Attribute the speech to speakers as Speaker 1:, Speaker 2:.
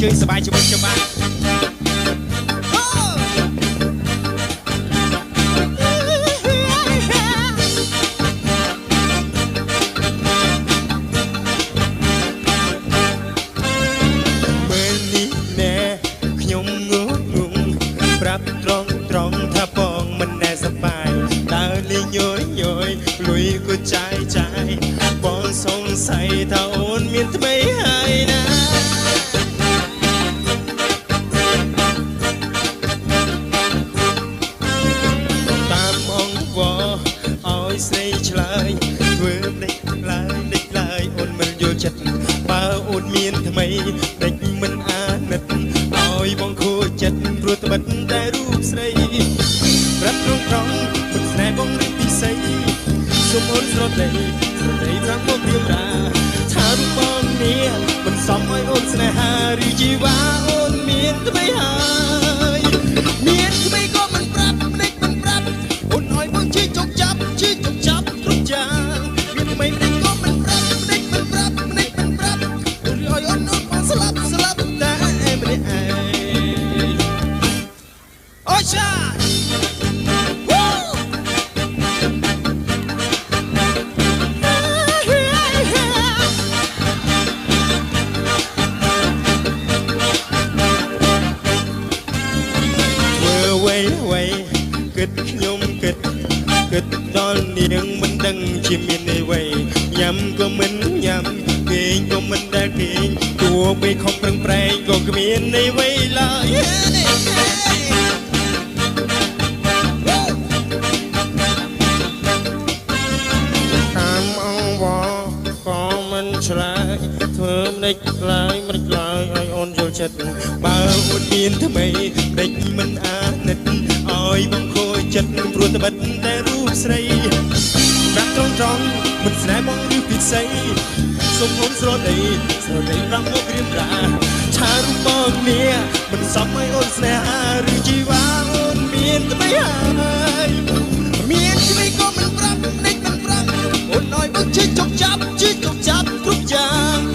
Speaker 1: ជើងសบายជាមួយខ្ញុំបាទមើលនេះណែខ្ញុំងងប្រាប់ត្រង់ថាបងមិនណែសប្បាយដើរលេងយយលុយក៏ចាយបងសង្ស័យថាអូនមានថ្មីហើយណាតាមអង្គវឲ្យស្រីឆ្លើយធ្វើដេកឡើយអូនមិនយល់ចិត្តបើអូនមានថ្មីដេកមិនអាណិតឲ្យបងខូចចិត្តព្រោះត្បិតតែរូបស្រីប្រាប់ត្រង់មិនស្នេហ៍បងឬពិសេសសូមអូនស្រដីប្រាំមករៀបរាថារូបបងនេះមិនសមឲ្យអូនស្នេហាឬជីវ៉ាអូនមានថ្មីហើយមានថ្មីក៏មិនប្រាប់មិនប្រាប់អូនឲ្យបងជិះចុកចាប់គ្រប់យ៉ាងមានថ្មីមិនក៏មិនប្រាប់មិនប្រាប់អូនឲ្យអូនបងស្លាប់តែម្នាក់ឯងអូចាគិតខ្ញុំគិតដល់នាងមិនដឹងជាមានអីវ៉ៃញ៉ាំក៏មិនញ៉ាំគេងក៏មិនដែលគេងទោះបីខំប្រឹងប្រែងក៏គ្មានអីវ៉ៃឡើយតាមអង្គវក៏មិនឆ្លើយធ្វើមិនខ្លាយឲ្យអូនយល់ចិត្តបើអូនមានថ្មីដេចមិនអាណិតឲ្យបងខូចចិត្តព្រោះត្បិតតែរូបស្រីប្រាប់ត្រង់មិនស្នេហ៍បងឬពិសេសសូមអូនស្រដីប្រាប់មករៀបរាថារូបបងនេះមិនសមឲ្យអូនស្នេហាឬជីវ៉ាអូនមានថ្មីហើយមានថ្មីក៏មិនប្រាប់មិនប្រាប់អូនឲ្យបងជិះចុកចាប់គ្រប់យ៉ាង